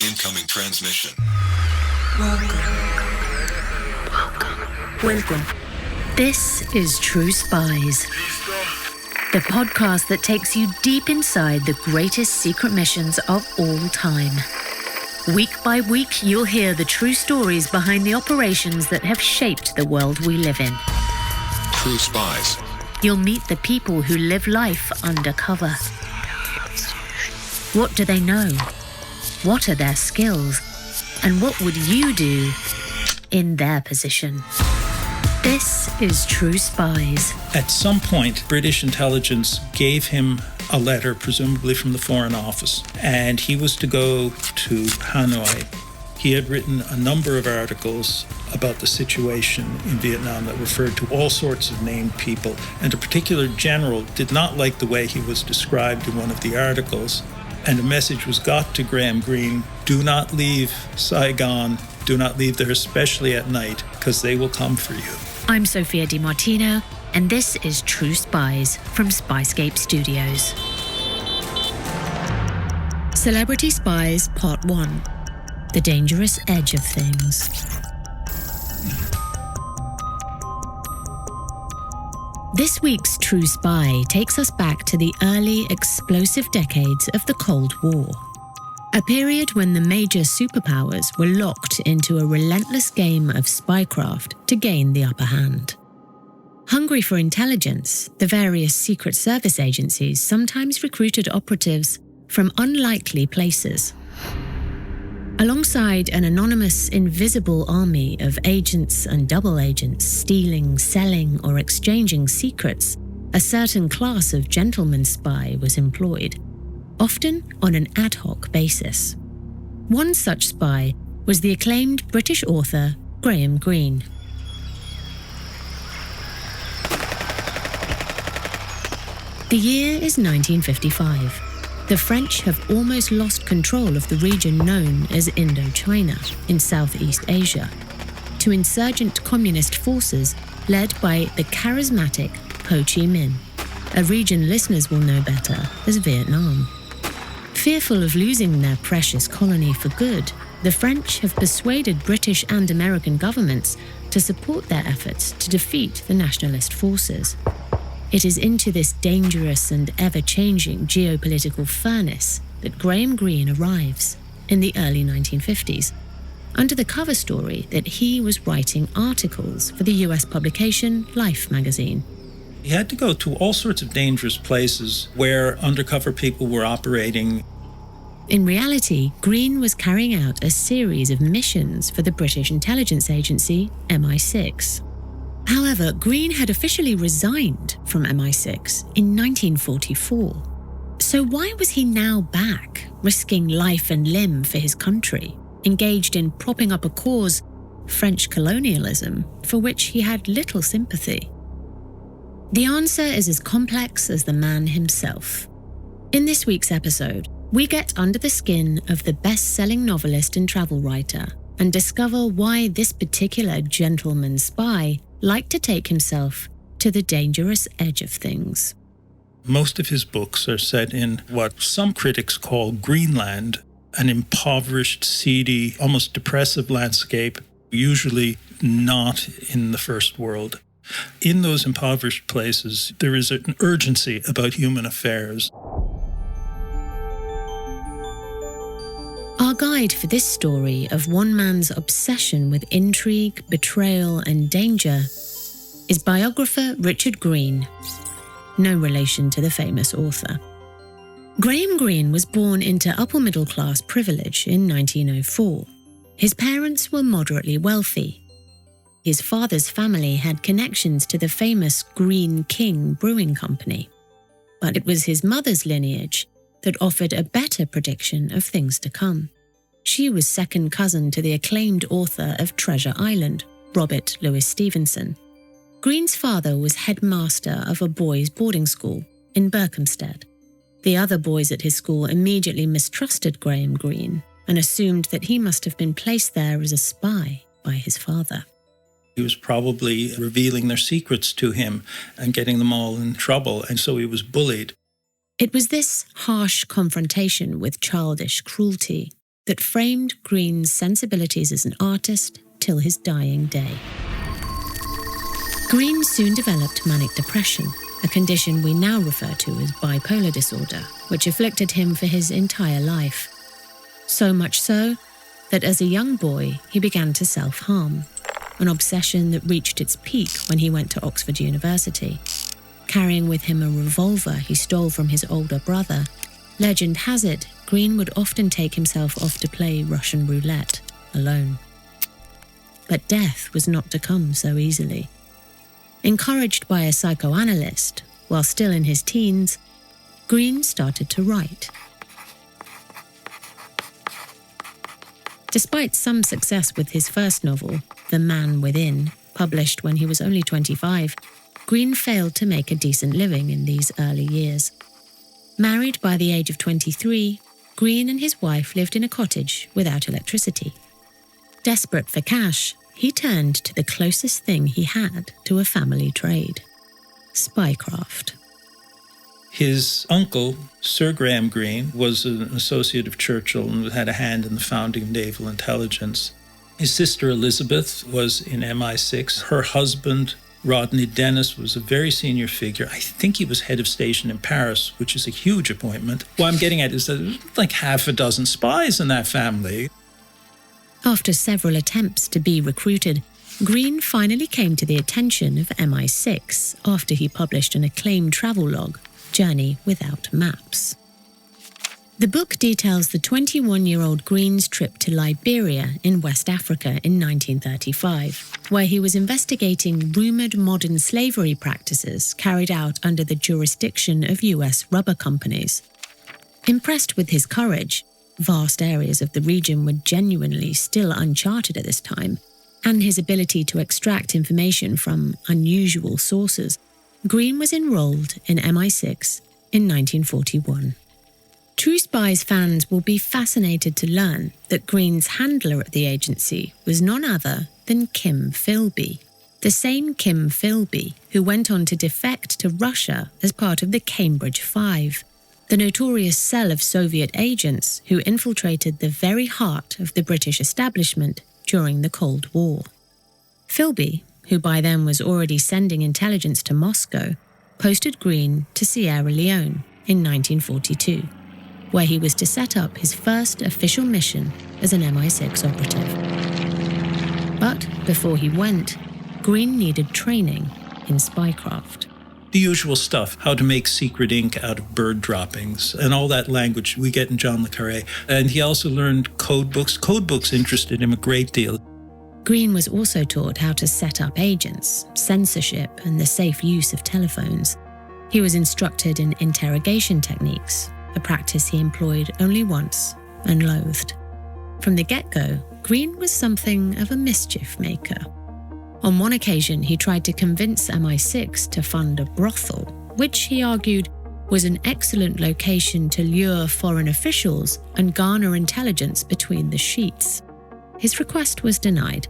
Incoming transmission. Welcome. This is True Spies, the podcast that takes you deep inside the greatest secret missions of all time. Week by week, you'll hear the true stories behind the operations that have shaped the world we live in. True Spies. You'll meet the people who live life undercover. What do they know? What are their skills? And what would you do in their position? This is True Spies. At some point, British intelligence gave him a letter, presumably from the Foreign Office, and he was to go to Hanoi. He had written a number of articles about the situation in Vietnam that referred to all sorts of named people, and a particular general did not like the way he was described in one of the articles, and a message was got to Graham Greene: do not leave Saigon, do not leave there, especially at night, because they will come for you. I'm Sophia Di Martino, and this is True Spies from Spyscape Studios. Celebrity Spies Part 1. The Dangerous Edge of Things. This week's True Spy takes us back to the early explosive decades of the Cold War, a period when the major superpowers were locked into a relentless game of spycraft to gain the upper hand. Hungry for intelligence, the various secret service agencies sometimes recruited operatives from unlikely places. Alongside an anonymous, invisible army of agents and double agents stealing, selling, or exchanging secrets, a certain class of gentleman spy was employed, often on an ad hoc basis. One such spy was the acclaimed British author Graham Greene. The year is 1955. The French have almost lost control of the region known as Indochina in Southeast Asia to insurgent communist forces led by the charismatic Ho Chi Minh, a region listeners will know better as Vietnam. Fearful of losing their precious colony for good, the French have persuaded British and American governments to support their efforts to defeat the nationalist forces. It is into this dangerous and ever-changing geopolitical furnace that Graham Greene arrives in the early 1950s, under the cover story that he was writing articles for the US publication Life magazine. He had to go to all sorts of dangerous places where undercover people were operating. In reality, Greene was carrying out a series of missions for the British intelligence agency MI6. However, Greene had officially resigned from MI6 in 1944. So why was he now back, risking life and limb for his country, engaged in propping up a cause, French colonialism, for which he had little sympathy? The answer is as complex as the man himself. In this week's episode, we get under the skin of the best-selling novelist and travel writer and discover why this particular gentleman spy liked to take himself to the dangerous edge of things. Most of his books are set in what some critics call Greenland, an impoverished, seedy, almost depressive landscape, usually not in the first world. In those impoverished places, there is an urgency about human affairs. Our guide for this story of one man's obsession with intrigue, betrayal, and danger is biographer Richard Greene, no relation to the famous author. Graham Greene was born into upper-middle-class privilege in 1904. His parents were moderately wealthy. His father's family had connections to the famous Greene King Brewing Company, but it was his mother's lineage that offered a better prediction of things to come. She was second cousin to the acclaimed author of Treasure Island, Robert Louis Stevenson. Greene's father was headmaster of a boys' boarding school in Berkhamsted. The other boys at his school immediately mistrusted Graham Greene and assumed that he must have been placed there as a spy by his father. He was probably revealing their secrets to him and getting them all in trouble, and so he was bullied. It was this harsh confrontation with childish cruelty that framed Greene's sensibilities as an artist till his dying day. Greene soon developed manic depression, a condition we now refer to as bipolar disorder, which afflicted him for his entire life. So much so that as a young boy, he began to self-harm, an obsession that reached its peak when he went to Oxford University. Carrying with him a revolver he stole from his older brother, legend has it Greene would often take himself off to play Russian roulette alone. But death was not to come so easily. Encouraged by a psychoanalyst, while still in his teens, Greene started to write. Despite some success with his first novel, The Man Within, published when he was only 25, Greene failed to make a decent living in these early years. Married by the age of 23, Greene and his wife lived in a cottage without electricity. Desperate for cash, he turned to the closest thing he had to a family trade: spycraft. His uncle, Sir Graham Greene, was an associate of Churchill and had a hand in the founding of naval intelligence. His sister Elizabeth was in MI6. Her husband, Rodney Dennis, was a very senior figure. I think he was head of station in Paris, which is a huge appointment. What I'm getting at is that there's like half a dozen spies in that family. After several attempts to be recruited, Greene finally came to the attention of MI6 after he published an acclaimed travel log, Journey Without Maps. The book details the 21-year-old Greene's trip to Liberia in West Africa in 1935, where he was investigating rumoured modern slavery practices carried out under the jurisdiction of US rubber companies. Impressed with his courage, vast areas of the region were genuinely still uncharted at this time, and his ability to extract information from unusual sources, Greene was enrolled in MI6 in 1941. True Spies fans will be fascinated to learn that Greene's handler at the agency was none other than Kim Philby, the same Kim Philby who went on to defect to Russia as part of the Cambridge Five, the notorious cell of Soviet agents who infiltrated the very heart of the British establishment during the Cold War. Philby, who by then was already sending intelligence to Moscow, posted Greene to Sierra Leone in 1942, where he was to set up his first official mission as an MI6 operative. But before he went, Greene needed training in spycraft. The usual stuff, how to make secret ink out of bird droppings, and all that language we get in John le Carré. And he also learned code books. Code books interested him a great deal. Greene was also taught how to set up agents, censorship, and the safe use of telephones. He was instructed in interrogation techniques, a practice he employed only once and loathed. From the get-go, Greene was something of a mischief maker. On one occasion, he tried to convince MI6 to fund a brothel, which he argued was an excellent location to lure foreign officials and garner intelligence between the sheets. His request was denied.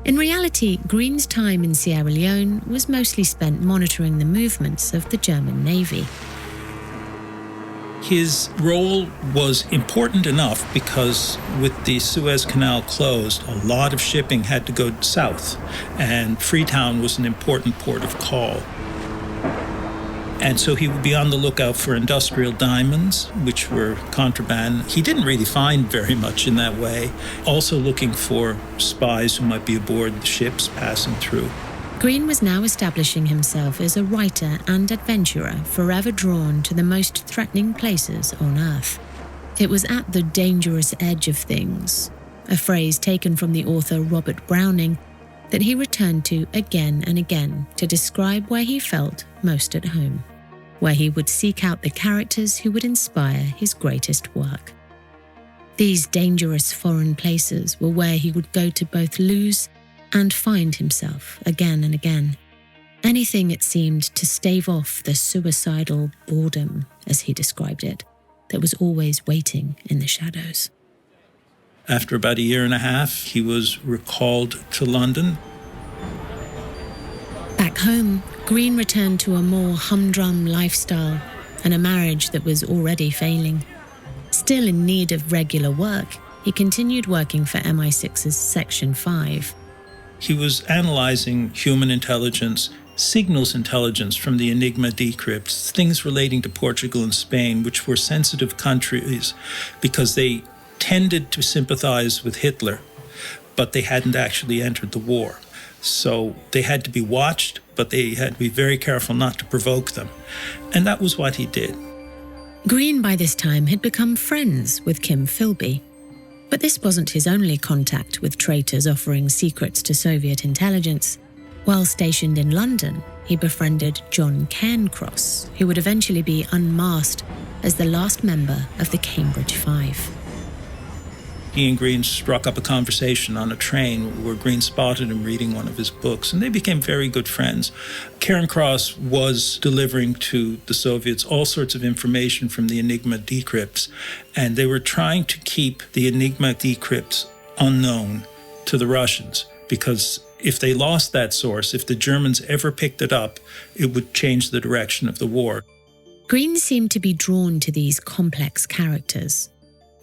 In reality, Greene's time in Sierra Leone was mostly spent monitoring the movements of the German Navy. His role was important enough because with the Suez Canal closed, a lot of shipping had to go south, and Freetown was an important port of call. And so he would be on the lookout for industrial diamonds, which were contraband. He didn't really find very much in that way. Also looking for spies who might be aboard the ships passing through. Greene was now establishing himself as a writer and adventurer forever drawn to the most threatening places on Earth. It was at the dangerous edge of things, a phrase taken from the author Robert Browning, that he returned to again and again to describe where he felt most at home, where he would seek out the characters who would inspire his greatest work. These dangerous foreign places were where he would go to both lose and find himself again and again. Anything, it seemed, to stave off the suicidal boredom, as he described it, that was always waiting in the shadows. After about a year and a half, he was recalled to London. Back home, Greene returned to a more humdrum lifestyle and a marriage that was already failing. Still in need of regular work, he continued working for MI6's Section 5. He was analyzing human intelligence, signals intelligence from the Enigma decrypts, things relating to Portugal and Spain, which were sensitive countries because they tended to sympathize with Hitler, but they hadn't actually entered the war. So they had to be watched, but they had to be very careful not to provoke them. And that was what he did. Greene by this time had become friends with Kim Philby. But this wasn't his only contact with traitors offering secrets to Soviet intelligence. While stationed in London, he befriended John Cairncross, who would eventually be unmasked as the last member of the Cambridge Five. He and Greene struck up a conversation on a train where Greene spotted him reading one of his books, and they became very good friends. Cairncross was delivering to the Soviets all sorts of information from the Enigma decrypts, and they were trying to keep the Enigma decrypts unknown to the Russians, because if they lost that source, if the Germans ever picked it up, it would change the direction of the war. Greene seemed to be drawn to these complex characters,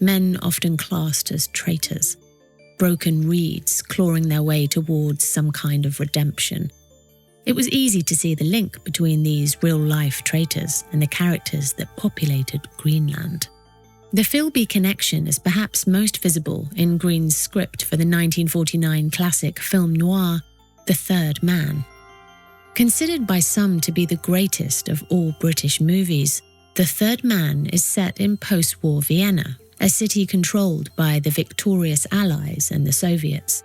men often classed as traitors, broken reeds clawing their way towards some kind of redemption. It was easy to see the link between these real-life traitors and the characters that populated Greenland. The Philby connection is perhaps most visible in Greene's script for the 1949 classic film noir, The Third Man. Considered by some to be the greatest of all British movies, The Third Man is set in post-war Vienna, a city controlled by the victorious Allies and the Soviets.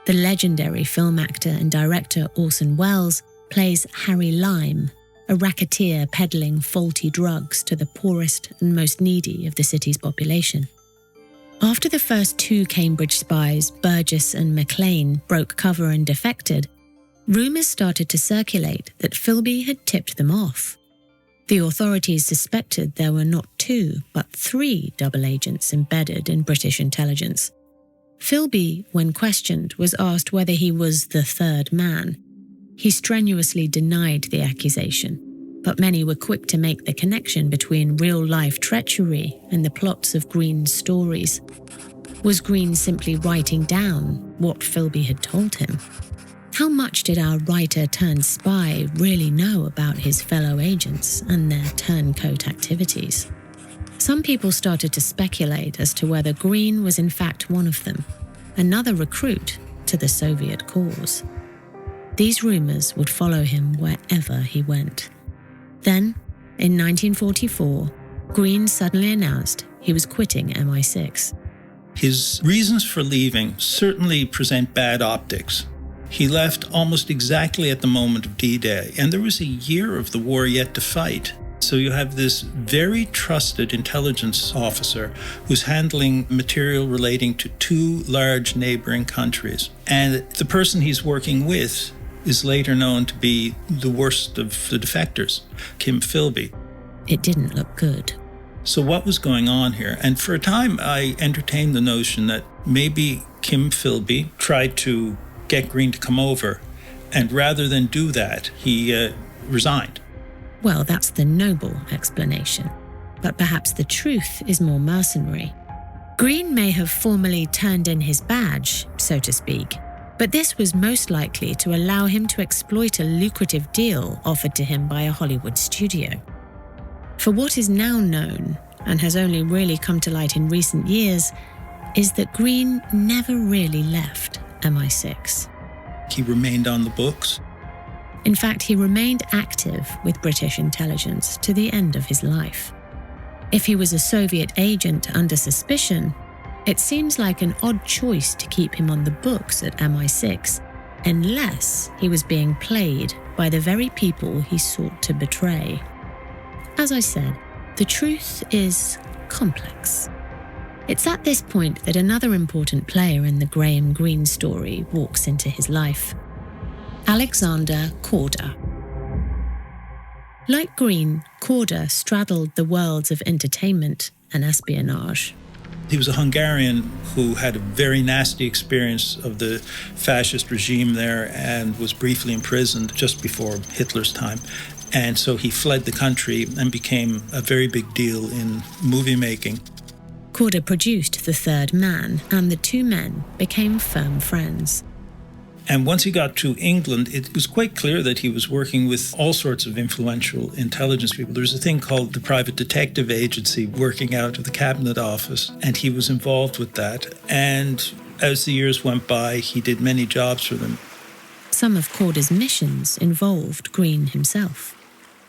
The legendary film actor and director Orson Welles plays Harry Lime, a racketeer peddling faulty drugs to the poorest and most needy of the city's population. After the first two Cambridge spies, Burgess and Maclean, broke cover and defected, rumours started to circulate that Philby had tipped them off. The authorities suspected there were not 2, but 3 double agents embedded in British intelligence. Philby, when questioned, was asked whether he was the third man. He strenuously denied the accusation, but many were quick to make the connection between real-life treachery and the plots of Greene's stories. Was Greene simply writing down what Philby had told him? How much did our writer-turned-spy really know about his fellow agents and their turncoat activities? Some people started to speculate as to whether Greene was in fact one of them, another recruit to the Soviet cause. These rumours would follow him wherever he went. Then, in 1944, Greene suddenly announced he was quitting MI6. His reasons for leaving certainly present bad optics. He left almost exactly at the moment of D-Day, and there was a year of the war yet to fight. So you have this very trusted intelligence officer who's handling material relating to 2 large neighboring countries. And the person he's working with is later known to be the worst of the defectors, Kim Philby. It didn't look good. So what was going on here? And for a time, I entertained the notion that maybe Kim Philby tried to get Greene to come over, and rather than do that, he resigned. Well, that's the noble explanation. But perhaps the truth is more mercenary. Greene may have formally turned in his badge, so to speak, but this was most likely to allow him to exploit a lucrative deal offered to him by a Hollywood studio. For what is now known, and has only really come to light in recent years, is that Greene never really left MI6. He remained on the books. In fact, he remained active with British intelligence to the end of his life. If he was a Soviet agent under suspicion, it seems like an odd choice to keep him on the books at MI6, unless he was being played by the very people he sought to betray. As I said, the truth is complex. It's at this point that another important player in the Graham Greene story walks into his life. Alexander Korda. Like Greene, Korda straddled the worlds of entertainment and espionage. He was a Hungarian who had a very nasty experience of the fascist regime there and was briefly imprisoned just before Hitler's time. And so he fled the country and became a very big deal in movie making. Korda produced The Third Man, and the two men became firm friends. And once he got to England, it was quite clear that he was working with all sorts of influential intelligence people. There's a thing called the Private Detective Agency working out of the Cabinet Office, and he was involved with that. And as the years went by, he did many jobs for them. Some of Korda's missions involved Greene himself.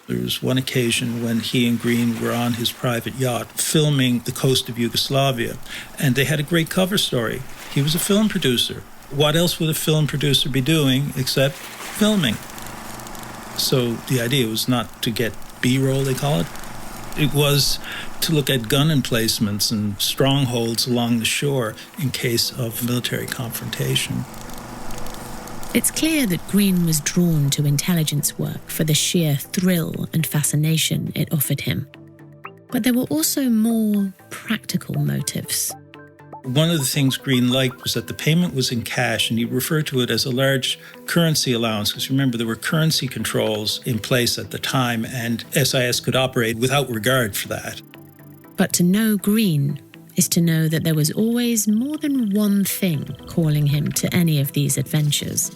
There was one occasion when he and Greene were on his private yacht filming the coast of Yugoslavia, and they had a great cover story. He was a film producer. What else would a film producer be doing except filming? So the idea was not to get B-roll, they call it. It was to look at gun emplacements and strongholds along the shore in case of military confrontation. It's clear that Greene was drawn to intelligence work for the sheer thrill and fascination it offered him. But there were also more practical motives. One of the things Greene liked was that the payment was in cash, and he referred to it as a large currency allowance, because remember, there were currency controls in place at the time, and SIS could operate without regard for that. But to know Greene is to know that there was always more than one thing calling him to any of these adventures.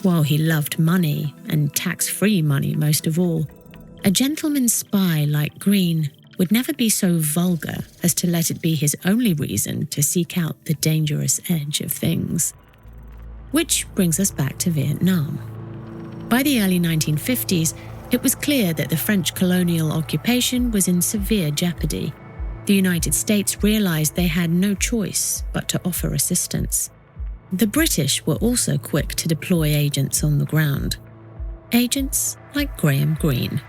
While he loved money, and tax-free money most of all, a gentleman spy like Greene would never be so vulgar as to let it be his only reason to seek out the dangerous edge of things. Which brings us back to Vietnam. By the early 1950s, it was clear that the French colonial occupation was in severe jeopardy. The United States realized they had no choice but to offer assistance. The British were also quick to deploy agents on the ground. Agents like Graham Greene.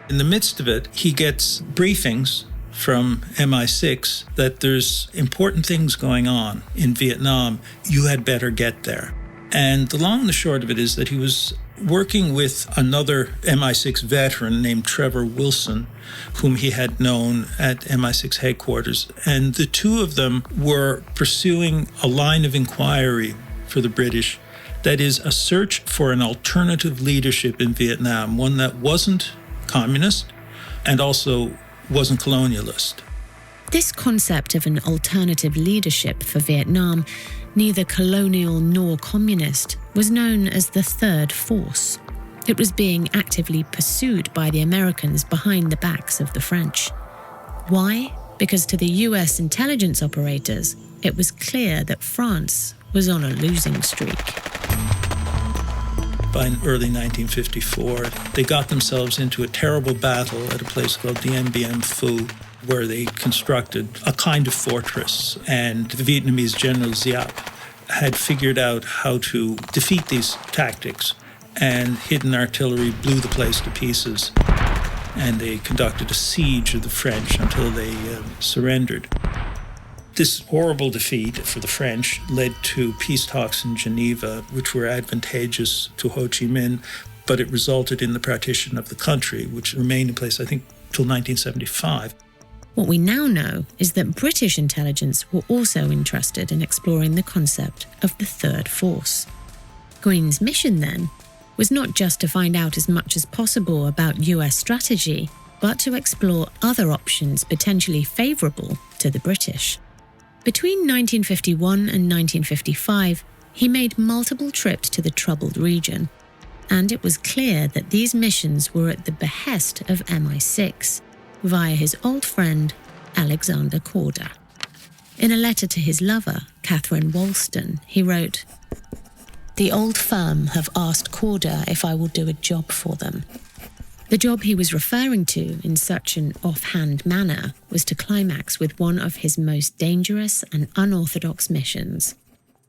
In the midst of it, he gets briefings from MI6 that there's important things going on in Vietnam. You had better get there. And the long and the short of it is that he was working with another MI6 veteran named Trevor Wilson, whom he had known at MI6 headquarters. And the two of them were pursuing a line of inquiry for the British that is a search for an alternative leadership in Vietnam, one that wasn't communist and also wasn't colonialist. This concept of an alternative leadership for Vietnam, neither colonial nor communist, was known as the Third Force. It was being actively pursued by the Americans behind the backs of the French. Why? Because to the US intelligence operators, it was clear that France was on a losing streak. By early 1954, they got themselves into a terrible battle at a place called Dien Bien Phu, where they constructed a kind of fortress. And the Vietnamese General Giap had figured out how to defeat these tactics, and hidden artillery blew the place to pieces. And they conducted a siege of the French until they surrendered. This horrible defeat for the French led to peace talks in Geneva, which were advantageous to Ho Chi Minh, but it resulted in the partition of the country, which remained in place, I think, till 1975. What we now know is that British intelligence were also interested in exploring the concept of the Third Force. Greene's mission, then, was not just to find out as much as possible about US strategy, but to explore other options potentially favourable to the British. Between 1951 and 1955, he made multiple trips to the troubled region, and it was clear that these missions were at the behest of MI6, via his old friend Alexander Korda. In a letter to his lover, Catherine Wolston, he wrote, "The old firm have asked Korda if I will do a job for them." The job he was referring to in such an offhand manner was to climax with one of his most dangerous and unorthodox missions,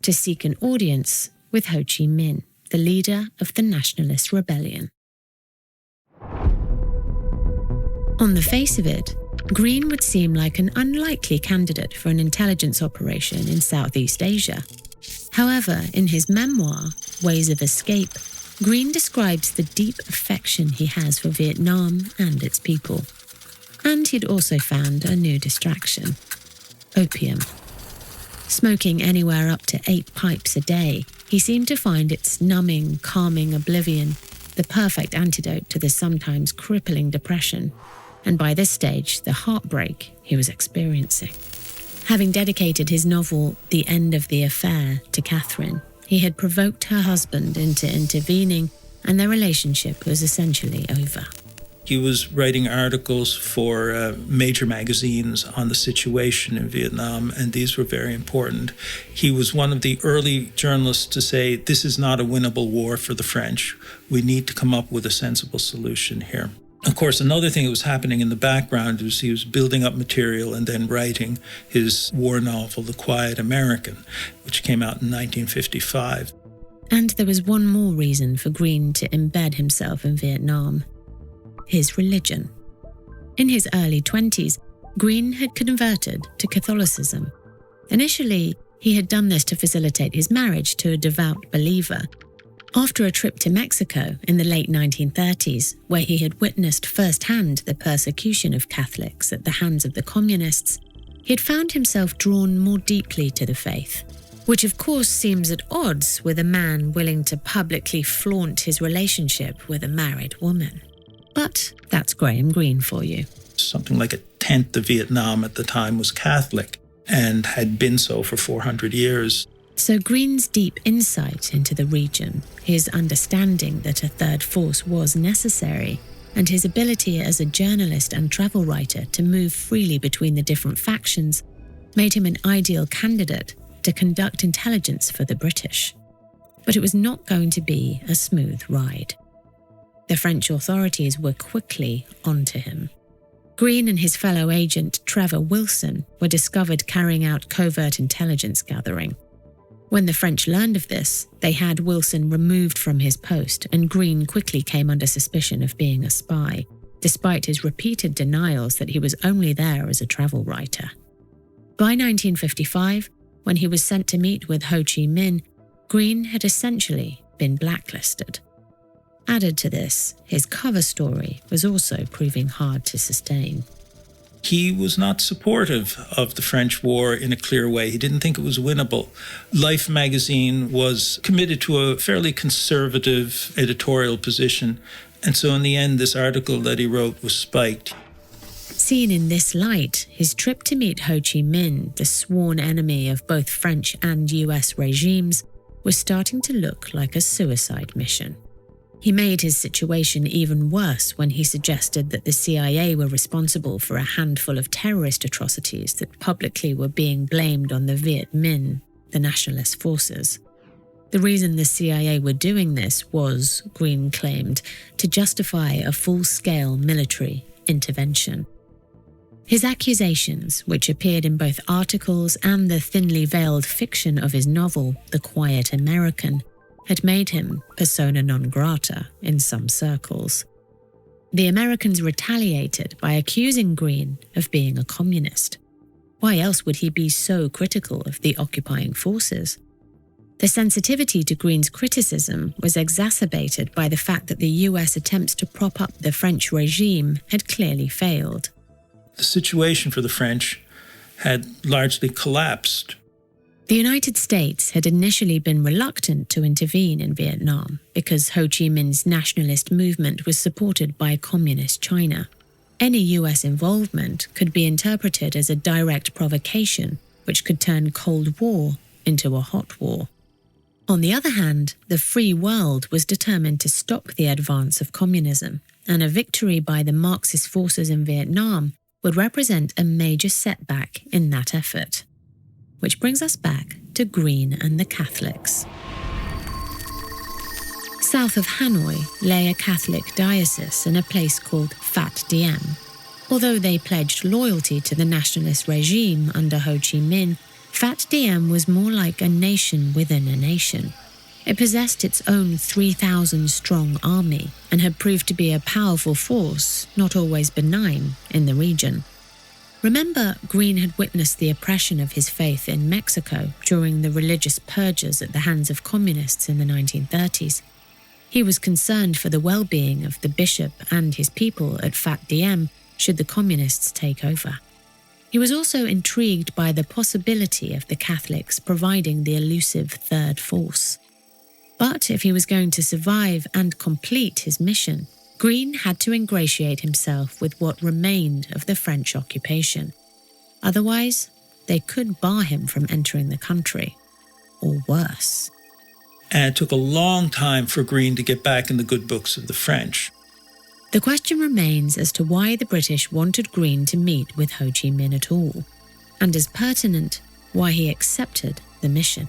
to seek an audience with Ho Chi Minh, the leader of the nationalist rebellion. On the face of it, Greene would seem like an unlikely candidate for an intelligence operation in Southeast Asia. However, in his memoir, Ways of Escape, Greene describes the deep affection he has for Vietnam and its people. And he'd also found a new distraction: opium. Smoking anywhere up to 8 pipes a day, he seemed to find its numbing, calming oblivion the perfect antidote to the sometimes crippling depression, and by this stage, the heartbreak he was experiencing. Having dedicated his novel The End of the Affair to Catherine, he had provoked her husband into intervening, and their relationship was essentially over. He was writing articles for major magazines on the situation in Vietnam, and these were very important. He was one of the early journalists to say, this is not a winnable war for the French. We need to come up with a sensible solution here. Of course, another thing that was happening in the background was he was building up material and then writing his war novel, The Quiet American, which came out in 1955. And there was one more reason for Greene to embed himself in Vietnam: his religion. In his early 20s, Greene had converted to Catholicism. Initially, he had done this to facilitate his marriage to a devout believer. After a trip to Mexico in the late 1930s, where he had witnessed firsthand the persecution of Catholics at the hands of the communists, he had found himself drawn more deeply to the faith, which of course seems at odds with a man willing to publicly flaunt his relationship with a married woman. But that's Graham Greene for you. Something like a tenth of Vietnam at the time was Catholic and had been so for 400 years. So Greene's deep insight into the region, his understanding that a third force was necessary, and his ability as a journalist and travel writer to move freely between the different factions made him an ideal candidate to conduct intelligence for the British. But it was not going to be a smooth ride. The French authorities were quickly onto him. Greene and his fellow agent Trevor Wilson were discovered carrying out covert intelligence gathering. When the French learned of this, they had Wilson removed from his post, and Greene quickly came under suspicion of being a spy, despite his repeated denials that he was only there as a travel writer. By 1955, when he was sent to meet with Ho Chi Minh, Greene had essentially been blacklisted. Added to this, his cover story was also proving hard to sustain. He was not supportive of the French war in a clear way. He didn't think it was winnable. Life magazine was committed to a fairly conservative editorial position, and so in the end, this article that he wrote was spiked. Seen in this light, his trip to meet Ho Chi Minh, the sworn enemy of both French and US regimes, was starting to look like a suicide mission. He made his situation even worse when he suggested that the CIA were responsible for a handful of terrorist atrocities that publicly were being blamed on the Viet Minh, the nationalist forces. The reason the CIA were doing this was, Greene claimed, to justify a full-scale military intervention. His accusations, which appeared in both articles and the thinly veiled fiction of his novel, The Quiet American, had made him persona non grata in some circles. The Americans retaliated by accusing Greene of being a communist. Why else would he be so critical of the occupying forces? The sensitivity to Greene's criticism was exacerbated by the fact that the US attempts to prop up the French regime had clearly failed. The situation for the French had largely collapsed. The United States had initially been reluctant to intervene in Vietnam because Ho Chi Minh's nationalist movement was supported by communist China. Any US involvement could be interpreted as a direct provocation, which could turn Cold War into a hot war. On the other hand, the free world was determined to stop the advance of communism, and a victory by the Marxist forces in Vietnam would represent a major setback in that effort. Which brings us back to Greene and the Catholics. South of Hanoi lay a Catholic diocese in a place called Phat Diem. Although they pledged loyalty to the nationalist regime under Ho Chi Minh, Phat Diem was more like a nation within a nation. It possessed its own 3,000-strong army and had proved to be a powerful force, not always benign, in the region. Remember, Greene had witnessed the oppression of his faith in Mexico during the religious purges at the hands of communists in the 1930s. He was concerned for the well-being of the bishop and his people at Phat Diem should the communists take over. He was also intrigued by the possibility of the Catholics providing the elusive third force. But if he was going to survive and complete his mission, Greene had to ingratiate himself with what remained of the French occupation. Otherwise, they could bar him from entering the country, or worse. And it took a long time for Greene to get back in the good books of the French. The question remains as to why the British wanted Greene to meet with Ho Chi Minh at all, and as pertinent, why he accepted the mission.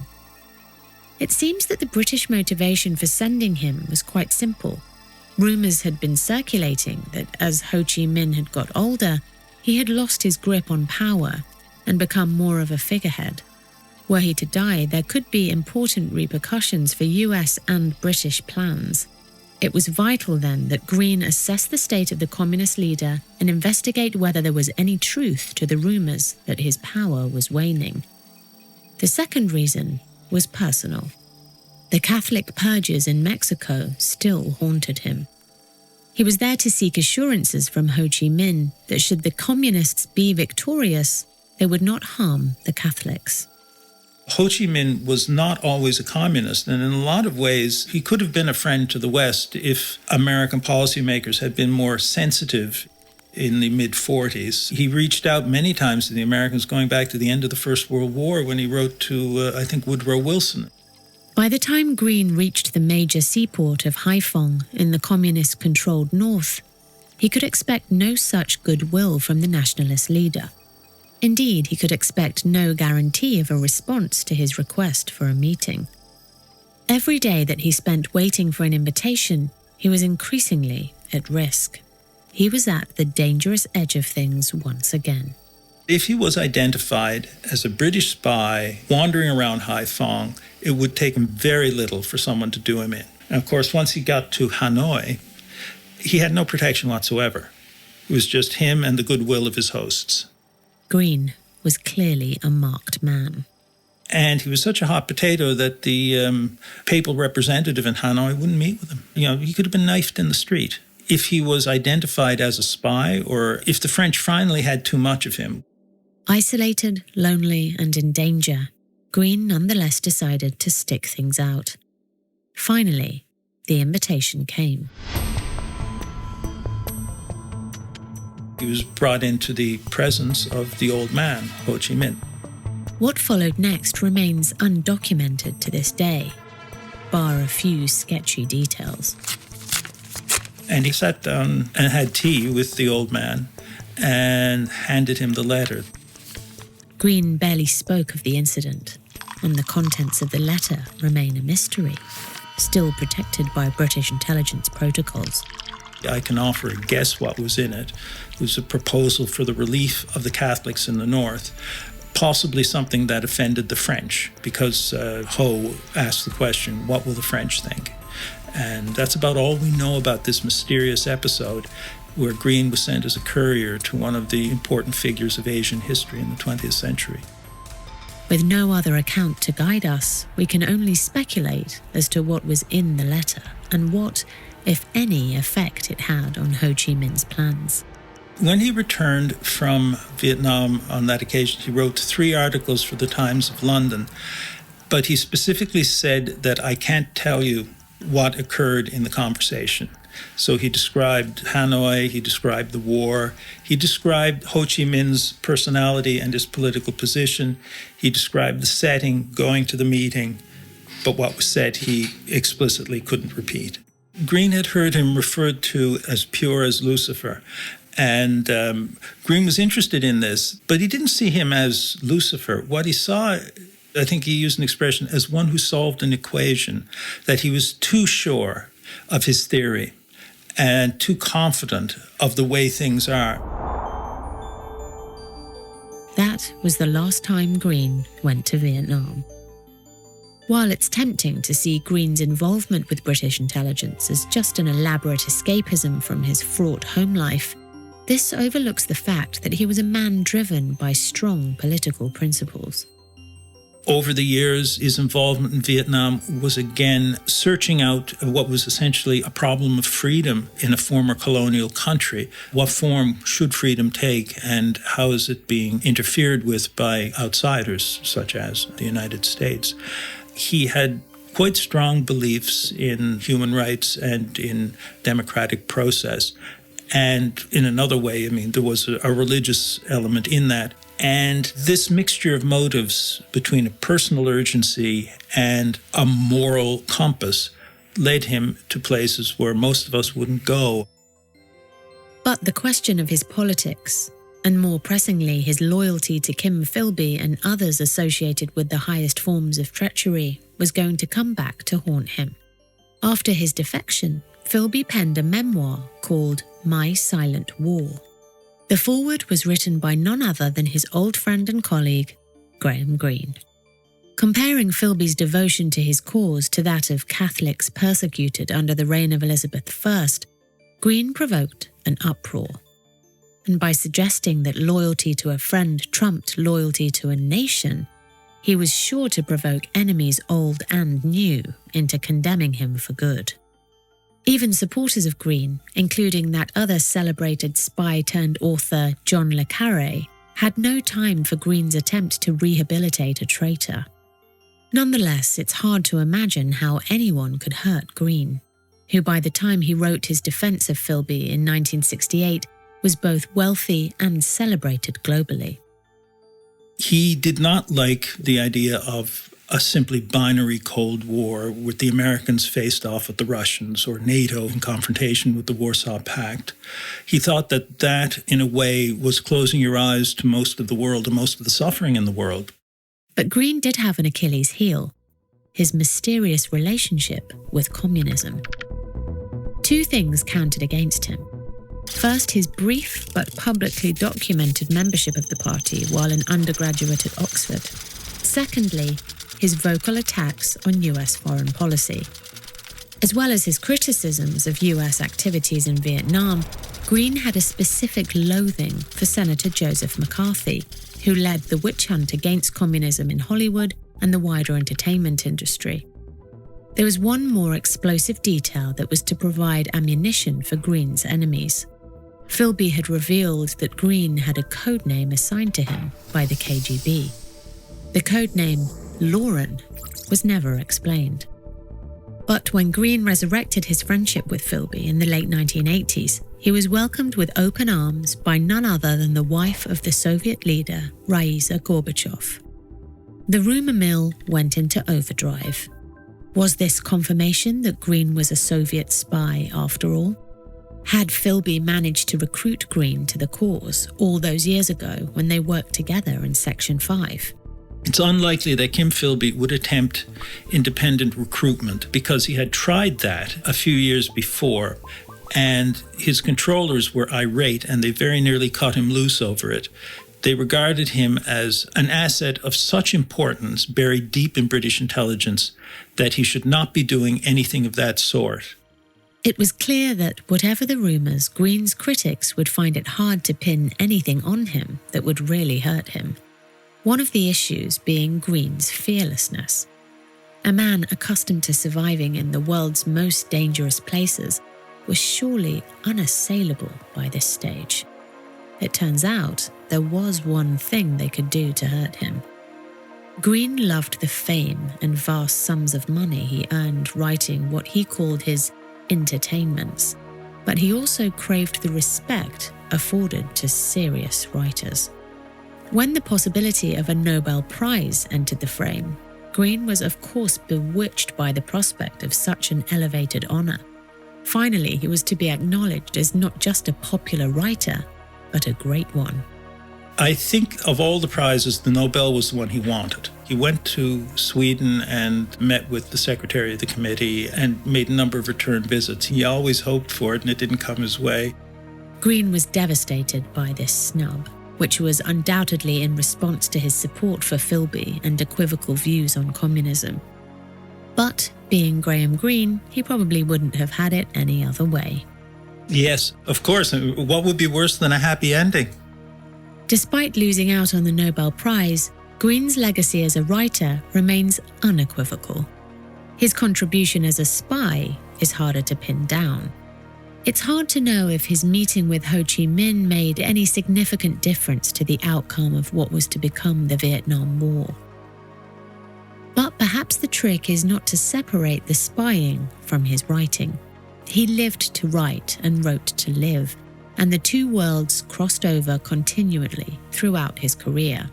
It seems that the British motivation for sending him was quite simple. Rumours had been circulating that as Ho Chi Minh had got older, he had lost his grip on power and become more of a figurehead. Were he to die, there could be important repercussions for US and British plans. It was vital then that Greene assess the state of the communist leader and investigate whether there was any truth to the rumours that his power was waning. The second reason was personal. The Catholic purges in Mexico still haunted him. He was there to seek assurances from Ho Chi Minh that should the communists be victorious, they would not harm the Catholics. Ho Chi Minh was not always a communist, and in a lot of ways, he could have been a friend to the West if American policymakers had been more sensitive in the mid-40s. He reached out many times to the Americans, going back to the end of the First World War when he wrote to, I think, Woodrow Wilson. By the time Greene reached the major seaport of Haiphong in the communist-controlled north, he could expect no such goodwill from the nationalist leader. Indeed, he could expect no guarantee of a response to his request for a meeting. Every day that he spent waiting for an invitation, he was increasingly at risk. He was at the dangerous edge of things once again. If he was identified as a British spy wandering around Haiphong, it would take him very little for someone to do him in. And of course, once he got to Hanoi, he had no protection whatsoever. It was just him and the goodwill of his hosts. Greene was clearly a marked man. And he was such a hot potato that the papal representative in Hanoi wouldn't meet with him. You know, he could have been knifed in the street. If he was identified as a spy, or if the French finally had too much of him. Isolated, lonely, and in danger, Greene nonetheless decided to stick things out. Finally, the invitation came. He was brought into the presence of the old man, Ho Chi Minh. What followed next remains undocumented to this day, bar a few sketchy details. And he sat down and had tea with the old man and handed him the letter. Greene barely spoke of the incident, and the contents of the letter remain a mystery, still protected by British intelligence protocols. I can offer a guess what was in it. It was a proposal for the relief of the Catholics in the north, possibly something that offended the French, because Ho asked the question, what will the French think? And that's about all we know about this mysterious episode where Greene was sent as a courier to one of the important figures of Asian history in the 20th century. With no other account to guide us, we can only speculate as to what was in the letter and what, if any, effect it had on Ho Chi Minh's plans. When he returned from Vietnam on that occasion, he wrote 3 articles for the Times of London, but he specifically said that I can't tell you what occurred in the conversation. So he described Hanoi, he described the war, he described Ho Chi Minh's personality and his political position, he described the setting, going to the meeting, but what was said he explicitly couldn't repeat. Greene had heard him referred to as pure as Lucifer, and Greene was interested in this, but he didn't see him as Lucifer. What he saw, I think he used an expression, as one who solved an equation, that he was too sure of his theory and too confident of the way things are. That was the last time Greene went to Vietnam. While it's tempting to see Greene's involvement with British intelligence as just an elaborate escapism from his fraught home life, this overlooks the fact that he was a man driven by strong political principles. Over the years, his involvement in Vietnam was again searching out what was essentially a problem of freedom in a former colonial country. What form should freedom take, and how is it being interfered with by outsiders, such as the United States? He had quite strong beliefs in human rights and in democratic process. And in another way, I mean, there was a religious element in that. And this mixture of motives between a personal urgency and a moral compass led him to places where most of us wouldn't go. But the question of his politics, and more pressingly his loyalty to Kim Philby and others associated with the highest forms of treachery, was going to come back to haunt him. After his defection, Philby penned a memoir called My Silent War. The foreword was written by none other than his old friend and colleague, Graham Greene. Comparing Philby's devotion to his cause to that of Catholics persecuted under the reign of Elizabeth I, Greene provoked an uproar. And by suggesting that loyalty to a friend trumped loyalty to a nation, he was sure to provoke enemies old and new into condemning him for good. Even supporters of Greene, including that other celebrated spy-turned-author John le Carré, had no time for Greene's attempt to rehabilitate a traitor. Nonetheless, it's hard to imagine how anyone could hurt Greene, who by the time he wrote his defense of Philby in 1968 was both wealthy and celebrated globally. He did not like the idea of a simply binary Cold War with the Americans faced off with the Russians or NATO in confrontation with the Warsaw Pact. He thought that, in a way, was closing your eyes to most of the world and most of the suffering in the world. But Greene did have an Achilles heel, his mysterious relationship with communism. Two things counted against him. First, his brief but publicly documented membership of the party while an undergraduate at Oxford. Secondly, his vocal attacks on US foreign policy. As well as his criticisms of US activities in Vietnam, Greene had a specific loathing for Senator Joseph McCarthy, who led the witch hunt against communism in Hollywood and the wider entertainment industry. There was one more explosive detail that was to provide ammunition for Greene's enemies. Philby had revealed that Greene had a codename assigned to him by the KGB. The codename Lauren was never explained. But when Greene resurrected his friendship with Philby in the late 1980s, he was welcomed with open arms by none other than the wife of the Soviet leader, Raisa Gorbachev. The rumor mill went into overdrive. Was this confirmation that Greene was a Soviet spy after all? Had Philby managed to recruit Greene to the cause all those years ago when they worked together in Section 5? It's unlikely that Kim Philby would attempt independent recruitment because he had tried that a few years before, and his controllers were irate and they very nearly cut him loose over it. They regarded him as an asset of such importance buried deep in British intelligence that he should not be doing anything of that sort. It was clear that whatever the rumours, Greene's critics would find it hard to pin anything on him that would really hurt him. One of the issues being Greene's fearlessness. A man accustomed to surviving in the world's most dangerous places was surely unassailable by this stage. It turns out there was one thing they could do to hurt him. Greene loved the fame and vast sums of money he earned writing what he called his entertainments, but he also craved the respect afforded to serious writers. When the possibility of a Nobel Prize entered the frame, Greene was of course bewitched by the prospect of such an elevated honour. Finally, he was to be acknowledged as not just a popular writer, but a great one. I think of all the prizes, the Nobel was the one he wanted. He went to Sweden and met with the secretary of the committee and made a number of return visits. He always hoped for it and it didn't come his way. Greene was devastated by this snub, which was undoubtedly in response to his support for Philby and equivocal views on communism. But, being Graham Greene, he probably wouldn't have had it any other way. Yes, of course. What would be worse than a happy ending? Despite losing out on the Nobel Prize, Greene's legacy as a writer remains unequivocal. His contribution as a spy is harder to pin down. It's hard to know if his meeting with Ho Chi Minh made any significant difference to the outcome of what was to become the Vietnam War. But perhaps the trick is not to separate the spying from his writing. He lived to write and wrote to live, and the two worlds crossed over continually throughout his career.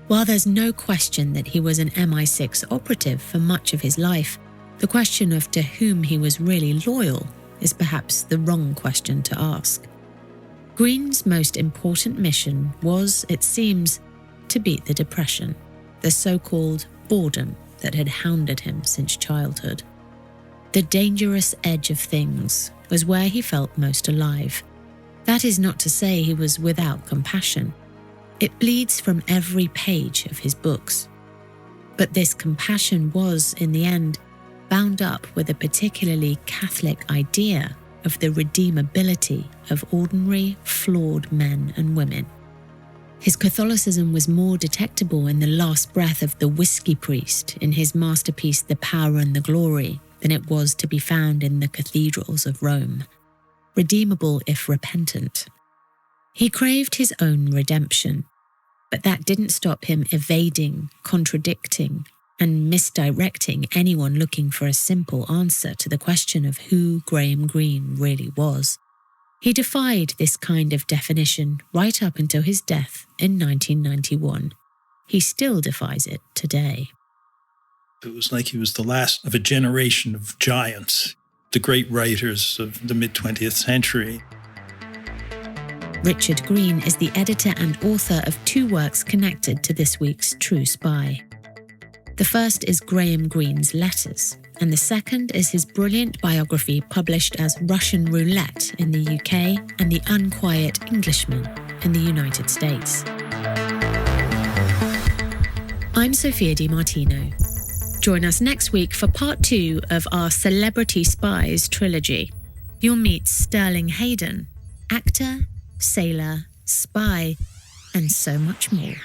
While there's no question that he was an MI6 operative for much of his life, the question of to whom he was really loyal is perhaps the wrong question to ask. Greene's most important mission was, it seems, to beat the depression, the so-called boredom that had hounded him since childhood. The dangerous edge of things was where he felt most alive. That is not to say he was without compassion. It bleeds from every page of his books. But this compassion was, in the end, bound up with a particularly Catholic idea of the redeemability of ordinary, flawed men and women. His Catholicism was more detectable in the last breath of the whiskey priest in his masterpiece The Power and the Glory than it was to be found in the cathedrals of Rome. Redeemable if repentant. He craved his own redemption, but that didn't stop him evading, contradicting, and misdirecting anyone looking for a simple answer to the question of who Graham Greene really was. He defied this kind of definition right up until his death in 1991. He still defies it today. It was like he was the last of a generation of giants, the great writers of the mid-20th century. Richard Greene is the editor and author of two works connected to this week's True Spy. The first is Graham Greene's Letters, and the second is his brilliant biography published as Russian Roulette in the UK and The Unquiet Englishman in the United States. I'm Sophia Di Martino. Join us next week for part 2 of our Celebrity Spies trilogy. You'll meet Sterling Hayden, actor, sailor, spy, and so much more.